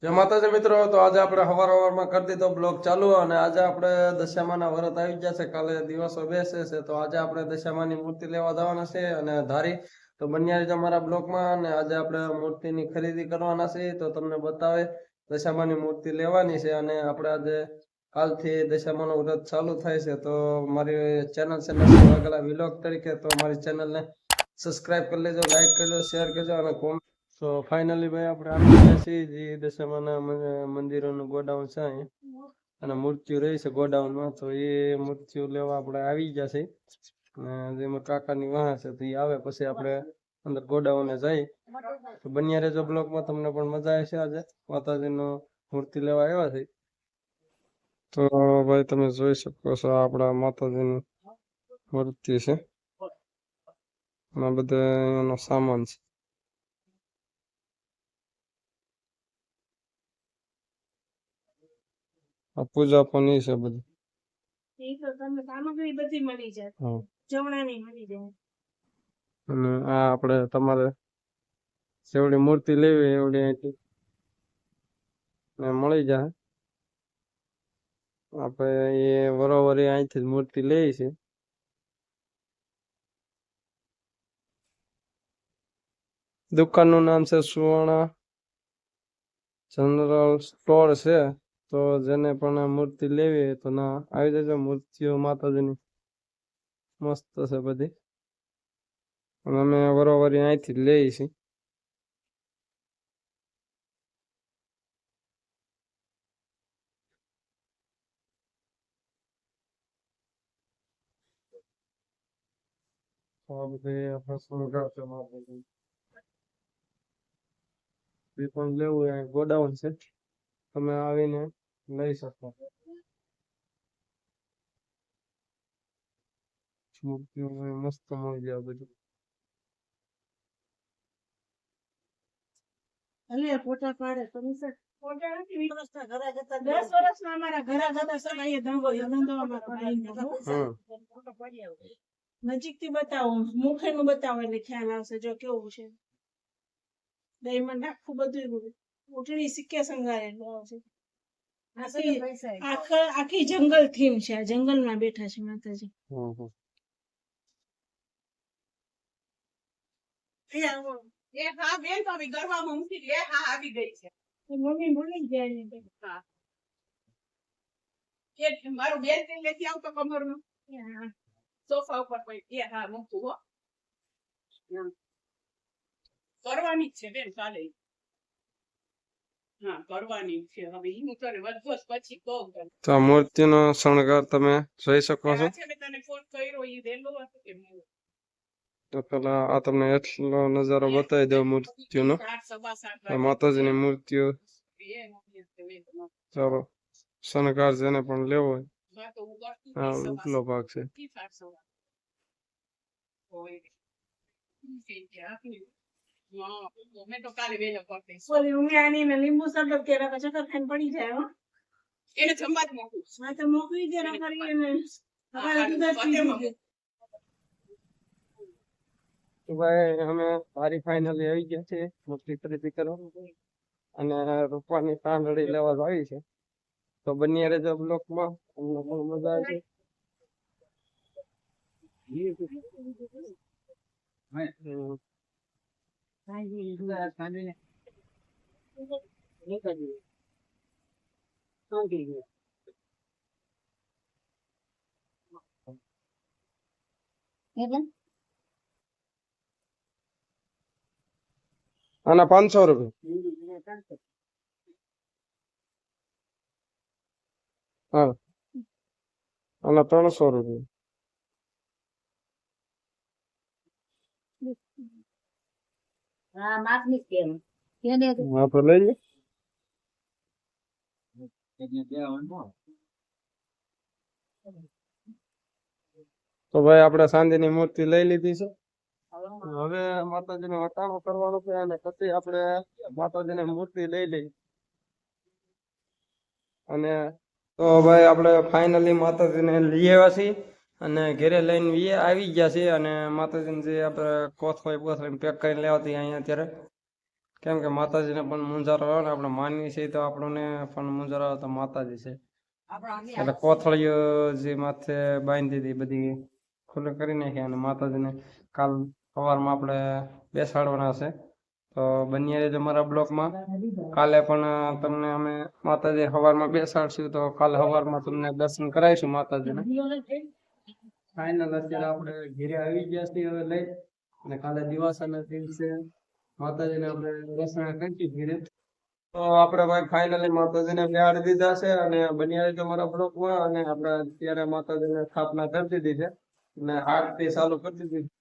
જય માતાજી મિત્રો, તો આજે આપણે હવારમાં કરી દીધો બ્લોગ ચાલુ અને આજે આપણે દશામાના વ્રત આવી ગયા છે. કાલે દિવસો બેસે છે, તો આજે આપણે દશામાની મૂર્તિ લેવા જવાના છે અને ધારી તો બન્યા રહીજો અમારા બ્લોગમાં. અને આજે આપણે મૂર્તિની ખરીદી કરવાના છે, તો તમને બતાવે દશામાની મૂર્તિ લેવાની છે. અને આપણે આજે કાલથી દશામાનું વ્રત ચાલુ થાય છે, તો મારી ચેનલ છે નસીબ વિલોગ તરીકે, તો મારી ચેનલને સબસ્ક્રાઇબ કરી લેજો, લાઈક કરજો, શેર કરજો અને કોમેન્ટ. તો ફાઇનલી ભાઈ આપણે આવી ગયા છીએ જે દશામાના મંદિરોનું ગોડાઉન છે અહીંયા, અને મૂર્તિઓ રહી છે ગોડાઉનમાં, તો એ મૂર્તિઓ લેવા આપણે આવી ગયા છે. અને જેમાં કાકાની વાહ છે, તો એ આવે પછી આપણે અંદર ગોડાઉને જઈ. તો બન્યા રહેજો બ્લોગમાં, તમને પણ મજા આવશે. આજે માતાજીનો મૂર્તિ લેવા આવ્યા છે. તો ભાઈ તમે જોઈ શકો છો આપણા માતાજીની મૂર્તિ છે, અને બધા એનો સામાન છે. આ પૂજા પણ એ છે બધી. સામગ્રી બધી મળી જાય, જમણાની મળી જાય. અને આ આપણે તમારે જેવડી મૂર્તિ લેવી એવડી અહીંથી મળી જાય. આપણે એ બરોબર અહીંથી જ મૂર્તિ લઈ છે. દુકાનનું નામ છે સુવર્ણા જનરલ સ્ટોર છે. તો જેને પણ મૂર્તિ લેવી તો ના આવી જજો. મૂર્તિઓ માતાજીની મસ્ત છે બધી, અને અમે બરોબર અહીંથી જ લઈએ છીએ. પણ લેવું એ ગોડાઉન છે, તમે આવીને લઈ શકો. મૂર્તિઓ મસ્ત મળી જાય બધું. અલે ફોટા પાડે તમે સર ફોટા નથી 10 વર્ષના અમારા ઘરા હતા સર અહીંયા ધંધો અમારો ફોટો પાડી આવો. નજીકથી બતાવો, મુખેનું બતાવો એટલે ખ્યાલ આવશે જો કેવું છે. ડાયમંડ આખું બધું ઉઠડી સિક્કે સંગારેલું આવશે. આખી જંગલ થીમ છે, આ જંગલમાં બેઠા છે માતાજી. એ હા બેન તો આવી ગરવામાં મૂકી દે. હા આવી ગઈ છે. મમ્મી ભૂલી જાય ને. હા કે મારું બેન તેલ લેતી આવતો કમરનું. હા સોફા ઉપર પડી. એ હા મૂકું હો. કરવાની જ છે બેન કાલે. હા કરવાની છે. હવે હું તને વધોસ પછી કહું. તો આ મૂર્તિનો શણગાર તમે જોઈ શકો છો. મેં તને ફોન કર્યો ઈ દેલો હતો કે તો પેલા આ તમને એટલો નજારો બતાવી દઉં મૂર્તિઓનો. માતાજીની મૂર્તિઓ. ચાલો શણગાર જેને પણ લેવો હોય આ ઉપલો ભાગ છે. મેં તો કાલે વેલો કરતી સોરી હું આની ને લીંબુ શરબત કે રકા ચક્કર ખાઈને પડી જાય હો. એને જમવા જ મોકલું. હા તો મોકલી દે રકા કરીને અમારે દૂધ પીવું. તો ભાઈ અમે સારી ફાઇનલી આવી ગયા છે મૂર્તિ ખરીદી કરવા, અને રૂપાની તાંડળી લેવા આવી છે. તો બન્યા રહેજો બ્લોકમાં, તમને બહુ મજા આવશે. આના 500 રૂપિયા. હા આના 300 રૂપિયા. હા માખની કેમ હા તો લઈ લે. તો ભાઈ આપણે સાંજની મૂર્તિ લઈ લીધી છે. હવે માતાજીને વટાણો કરવાનું છે, અને પછી આપણે માતાજીની મૂર્તિ લઈ લઈ. અને તો ભાઈ આપણે ફાઇનલી માતાજીને લઈ આવ્યા છીએ, અને ઘરે લઈને આવી ગયા છીએ. અને માતાજીને જે આપણે કોથળી પેક કરીને લેવાતી અહીંયા અત્યારે કેમ કે માતાજીને પણ મૂંઝારો આવે ને આપણે માનવી છે તો આપણને પણ મૂંઝારો આવે તો માતાજી છે એટલે કોથળીઓ જે માથે બાંધી હતી બધી ખુલ્લી કરી નાખી અને માતાજીને કાલ સવારમાં આપણે બેસાડવાના છે તો બન્યા રહેજો મારા બ્લોકમાં કાલે પણ તમને અમે માતાજી સવારમાં બેસાડશું તો કાલે સવારમાં તમને દર્શન કરાવીશું માતાજીને ફાઇનલ અત્યારે આપણે ઘેરે આવી ગયા છીએ હવે લઈ અને કાલે દિવાસાના દિવસે માતાજીને આપણે દર્શન કરી ઘેરે તો આપણે ભાઈ ફાઇનલી માતાજીને બેહાડી દીધા છે અને બન્યા રહેજો મારા બ્લોકમાં અને આપણે અત્યારે માતાજીને સ્થાપના કરી દીધી છે અને આરતી ચાલુ કરી દીધી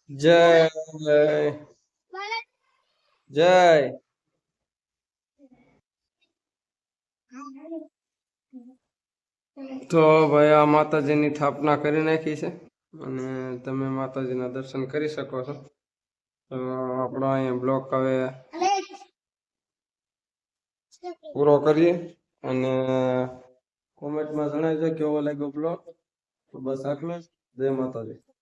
જય જય તો ભાઈ આ માતાજીની સ્થાપના કરી નાખી છે અને તમે માતાજીના દર્શન કરી શકો છો તો આપણો અહીંયા બ્લોક હવે પૂરો કરીએ અને કોમેન્ટમાં જણાવજો કેવો લાગ્યો બ્લોગ તો બસ આટલું જ જય માતાજી